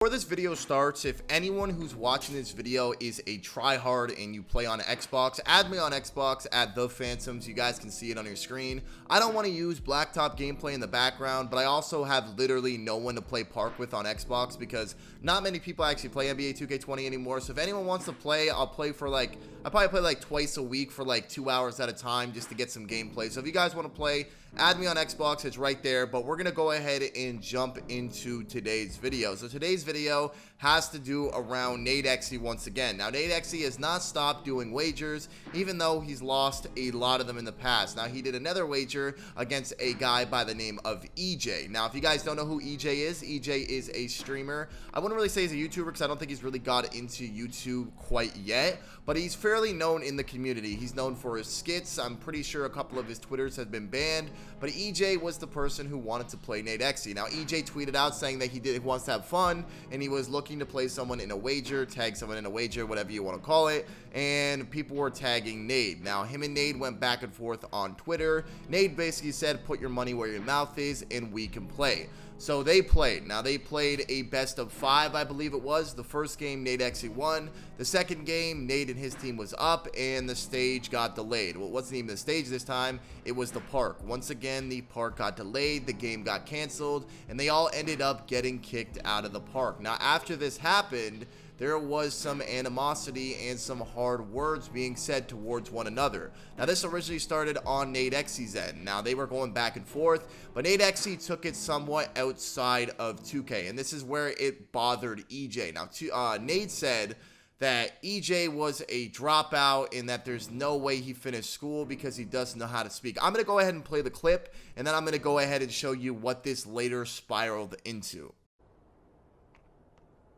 Before this video starts, if anyone who's watching this video is a tryhard and you play on Xbox, add me on Xbox at the Phantuums. You guys can see it on your screen. I don't want to use blacktop gameplay in the background, but I also have literally no one to play park with on Xbox because not many people actually play NBA 2K20 anymore. So if anyone wants to play, I'll probably play like twice a week for like 2 hours at a time just to get some gameplay. So if you guys want to play, add me on Xbox, it's right there. But we're gonna go ahead and jump into today's video. So today's video has to do around NaDeXe once again. Now NaDeXe has not stopped doing wagers, even though he's lost a lot of them in the past. Now he did another wager against a guy by the name of EJ. Now if you guys don't know who EJ is a streamer. I wouldn't really say he's a YouTuber because I don't think he's really got into YouTube quite yet, but he's fairly known in the community. He's known for his skits. I'm pretty sure a couple of his Twitters have been banned, but EJ was the person who wanted to play NaDeXe. Now EJ tweeted out saying that he wants to have fun and he was looking to play someone in a wager, tag someone in a wager, whatever you want to call it, and people were tagging Nade. Now him and Nade went back and forth on Twitter. Nade basically said, put your money where your mouth is and we can play. So they played. Now they played a best of 5, I believe it was. The first game NaDeXe won. The second game Nade and his team was up and the stage got delayed. Well, it wasn't even the stage this time, it was the park. Once again, the park got delayed, the game got canceled, and they all ended up getting kicked out of the park. Now after this happened, there was some animosity and some hard words being said towards one another. Now this originally started on NaDeXe's end. Now they were going back and forth, but NaDeXe took it somewhat outside of 2K, and this is where it bothered EJ. Now Nade said that EJ was a dropout and that there's no way he finished school because he doesn't know how to speak. I'm going to go ahead and play the clip, and then I'm going to go ahead and show you what this later spiraled into.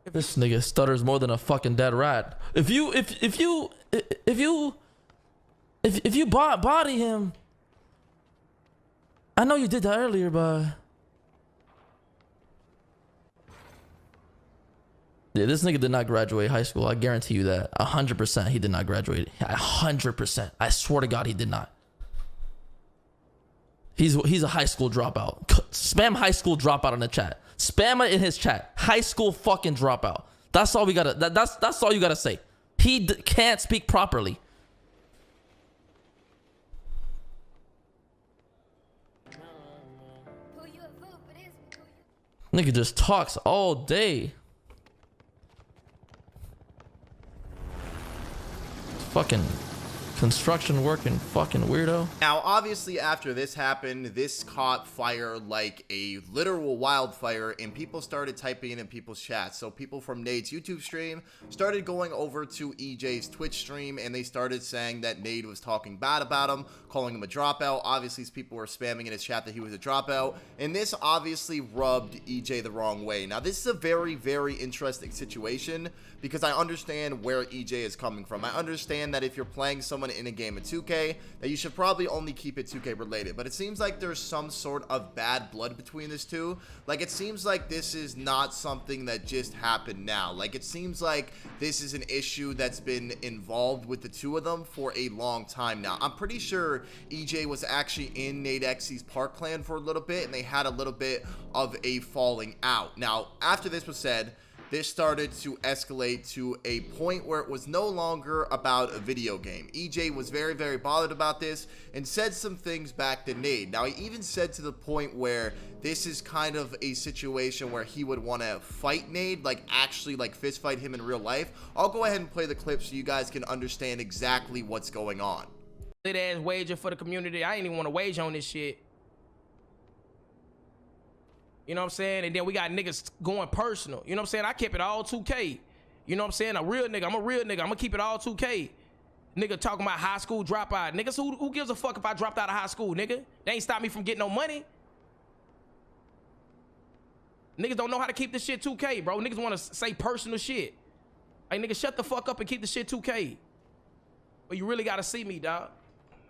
This nigga stutters more than a fucking dead rat. If you body him, I know you did that earlier, but yeah, this nigga did not graduate high school. I guarantee you that. 100% he did not graduate. 100%. I swear to God he did not. He's a high school dropout. Spam high school dropout in the chat. Spam it in his chat. High school fucking dropout. That's all we gotta. That's all you gotta say. He can't speak properly. Nigga just talks all day. Fucking construction working fucking weirdo. Now obviously after this happened, this caught fire like a literal wildfire and people started typing in people's chats. So people from Nade's YouTube stream started going over to EJ's Twitch stream and they started saying that Nade was talking bad about him, calling him a dropout. Obviously people were spamming in his chat that he was a dropout, and this obviously rubbed EJ the wrong way. Now this is a very, very interesting situation because I understand where EJ is coming from. I understand that if you're playing someone in a game of 2K, that you should probably only keep it 2K related, but it seems like there's some sort of bad blood between this two. Like it seems like this is not something that just happened now. Like it seems like this is an issue that's been involved with the two of them for a long time now. I'm pretty sure EJ was actually in NaDeXe's park clan for a little bit and they had a little bit of a falling out. Now after this was said, this started to escalate to a point where it was no longer about a video game. EJ was very, very bothered about this and said some things back to Nade. Now, he even said to the point where this is kind of a situation where he would want to fight Nade, like actually like fist fight him in real life. I'll go ahead and play the clip so you guys can understand exactly what's going on. Lit ass wager for the community. I ain't even want to wager on this shit. You know what I'm saying? And then we got niggas going personal. You know what I'm saying? I kept it all 2K. You know what I'm saying? A real nigga. I'm a real nigga. I'm gonna keep it all 2K. Nigga talking about high school dropout. Niggas, who gives a fuck if I dropped out of high school, nigga? They ain't stop me from getting no money. Niggas don't know how to keep this shit 2K, bro. Niggas want to say personal shit. Hey, nigga, shut the fuck up and keep the shit 2K. But you really gotta see me, dog.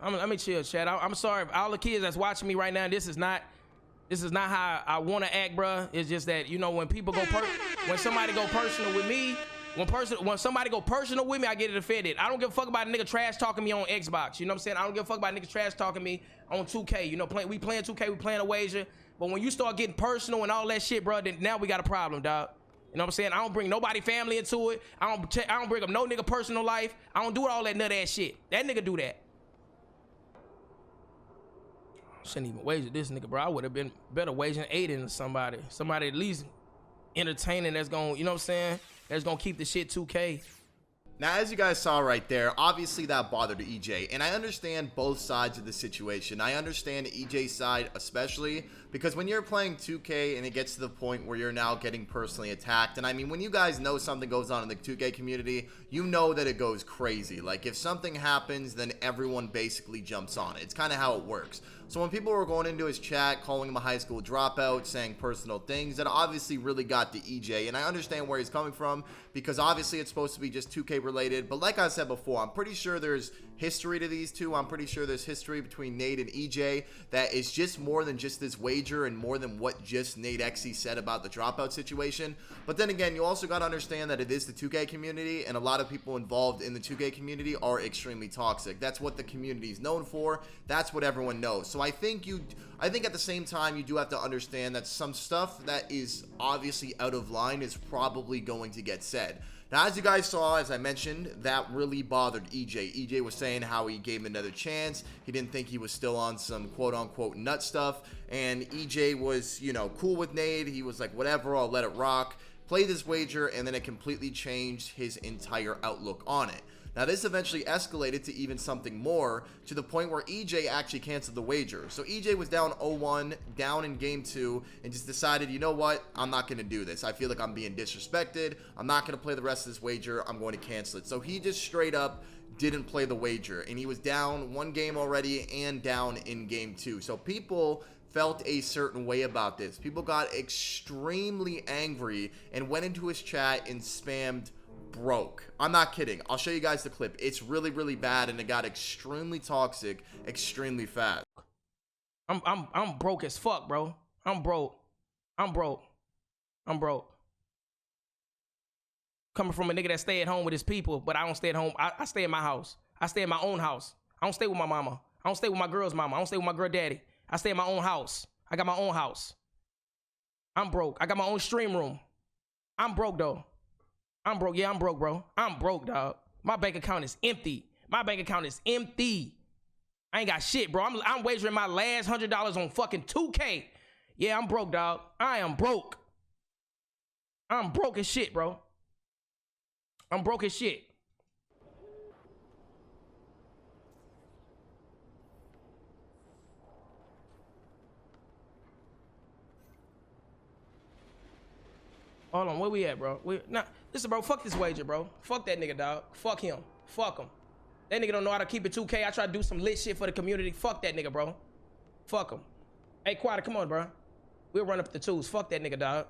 Let me chill, chat. I'm sorry if all the kids that's watching me right now. This is not how I want to act, bruh. It's just that, you know, when people go when somebody go personal with me, when somebody go personal with me, I get it offended. I don't give a fuck about a nigga trash talking me on Xbox. You know what I'm saying? I don't give a fuck about niggas trash talking me on 2K. You know, we playing 2K, we playing a wager. But when you start getting personal and all that shit, bro, then now we got a problem, dog. You know what I'm saying? I don't bring nobody family into it. I don't bring up no nigga personal life. I don't do all that nut ass shit. That nigga do that. Shouldn't even wager this nigga, bro. I would have been better wagering Aiden or somebody. Somebody at least entertaining that's gonna, you know what I'm saying? That's gonna keep the shit 2K. Now, as you guys saw right there, obviously that bothered EJ, and I understand both sides of the situation. I understand EJ's side especially, because when you're playing 2K and it gets to the point where you're now getting personally attacked, and I mean, when you guys know something goes on in the 2K community, you know that it goes crazy. Like, if something happens, then everyone basically jumps on it. It's kind of how it works. So when people were going into his chat, calling him a high school dropout, saying personal things, that obviously really got to EJ. And I understand where he's coming from, because obviously it's supposed to be just 2K related. But like I said before, I'm pretty sure there's history to these two. I'm pretty sure there's history between Nade and EJ that is just more than just this wager and more than what just NaDeXe said about the dropout situation. But then again, you also got to understand that it is the 2K community, and a lot of people involved in the 2K community are extremely toxic. That's what the community is known for. That's what everyone knows. So I think at the same time, you do have to understand that some stuff that is obviously out of line is probably going to get said. Now, as you guys saw, as I mentioned, that really bothered EJ. EJ was saying how he gave him another chance. He didn't think he was still on some quote-unquote nut stuff. And EJ was, you know, cool with Nade. He was like, whatever, I'll let it rock. Played this wager, and then it completely changed his entire outlook on it. Now, this eventually escalated to even something more, to the point where EJ actually canceled the wager. So EJ was down 0-1, down in game 2, and just decided, you know what, I'm not going to do this. I feel like I'm being disrespected. I'm not going to play the rest of this wager. I'm going to cancel it. So he just straight up didn't play the wager, and he was down 1 game already and down in game 2. So people felt a certain way about this. People got extremely angry and went into his chat and spammed broke. I'm not kidding. I'll show you guys the clip. It's really, really bad, and it got extremely toxic extremely fast. I'm broke as fuck, bro. I'm broke. Coming from a nigga that stay at home with his people, but I don't stay at home. I stay in my house. I stay in my own house. I don't stay with my mama. I don't stay with my girl's mama. I don't stay with my girl daddy. I stay in my own house. I got my own house. I'm broke. I got my own stream room. I'm broke, though. I'm broke. Yeah, I'm broke, bro. I'm broke, dog. My bank account is empty. My bank account is empty. I ain't got shit, bro. I'm wagering my last $100 on fucking 2K. Yeah, I'm broke, dog. I am broke. I'm broke as shit, bro. I'm broke as shit. Hold on, where we at, bro? Listen, bro, fuck this wager, bro. Fuck that nigga, dog. Fuck him. Fuck him. That nigga don't know how to keep it 2K. I try to do some lit shit for the community. Fuck that nigga, bro. Fuck him. Hey, Quada, come on, bro. We'll run up the twos. Fuck that nigga, dog.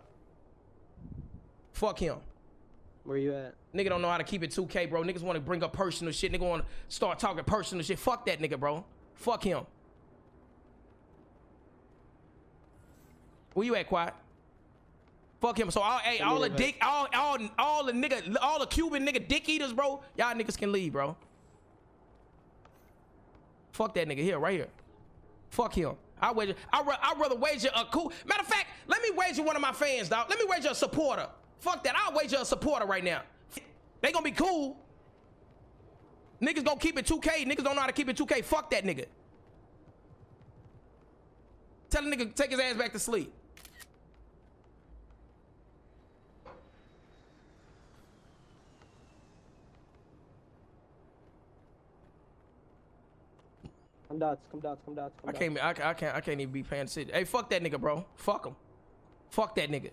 Fuck him. Where you at? Nigga don't know how to keep it 2K, bro. Niggas want to bring up personal shit. Nigga want to start talking personal shit. Fuck that nigga, bro. Fuck him. Where you at, Quad? Fuck him. So all the Cuban nigga dick eaters, bro. Y'all niggas can leave, bro. Fuck that nigga here, right here. Fuck him. I'd rather wager a cool. Matter of fact, let me wager one of my fans, dog. Let me wager a supporter. Fuck that. I'll wager a supporter right now. They gonna be cool. Niggas gonna keep it 2K. Niggas don't know how to keep it 2K. Fuck that nigga. Tell the nigga take his ass back to sleep. Come dots. I can't even be paying attention. Hey, fuck that nigga, bro. Fuck him. Fuck that nigga.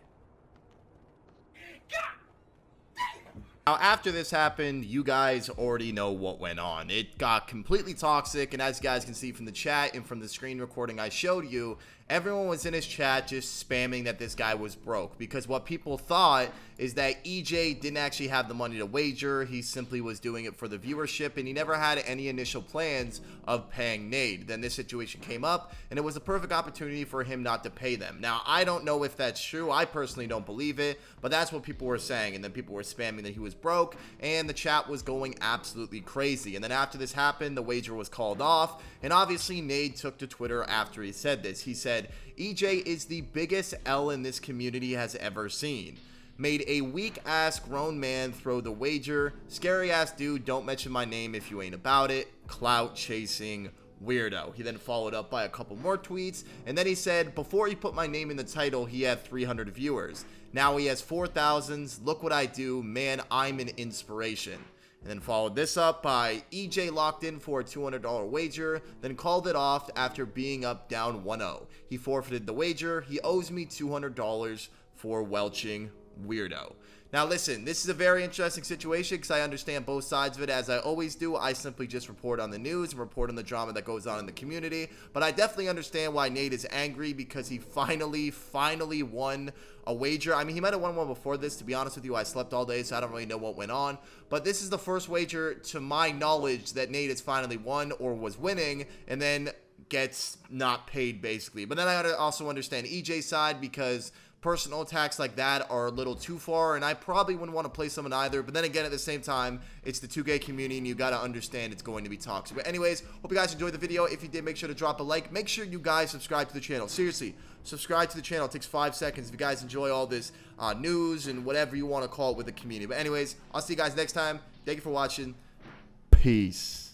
Now, after this happened, you guys already know what went on. It got completely toxic, and as you guys can see from the chat and from the screen recording I showed you, everyone was in his chat just spamming that this guy was broke, because what people thought is that EJ didn't actually have the money to wager. He simply was doing it for the viewership, and he never had any initial plans of paying Nade. Then this situation came up, and it was a perfect opportunity for him not to pay them. Now, I don't know if that's true. I personally don't believe it, but that's what people were saying, and then people were spamming that he was broke, and the chat was going absolutely crazy. And then after this happened, the wager was called off, and obviously Nade took to Twitter after he said this. He said, EJ is the biggest L in this community has ever seen. made a weak-ass grown man throw the wager. Scary-ass dude, don't mention my name if you ain't about it. Clout-chasing weirdo. He then followed up by a couple more tweets, and then he said, before he put my name in the title, he had 300 viewers. Now he has 4,000s. Look what I do. Man, I'm an inspiration. And then followed this up by EJ locked in for a $200 wager, then called it off after being up down 1-0. He forfeited the wager. He owes me $200 for welching weirdo. Now listen, this is a very interesting situation because I understand both sides of it. As I always do, I simply just report on the news and report on the drama that goes on in the community. But I definitely understand why Nate is angry because he finally won a wager. I mean, he might have won one before this. To be honest with you, I slept all day, so I don't really know what went on. But this is the first wager, to my knowledge, that Nate has finally won or was winning and then gets not paid, basically. But then I also understand EJ's side because personal attacks like that are a little too far, and I probably wouldn't want to play someone either. But then again, at the same time, it's the 2K community, and you got to understand it's going to be toxic. But anyways, hope you guys enjoyed the video. If you did, make sure to drop a like. Make sure you guys subscribe to the channel. Seriously, subscribe to the channel. It takes 5 seconds. If you guys enjoy all this news and whatever you want to call it with the community. But anyways, I'll see you guys next time. Thank you for watching. Peace.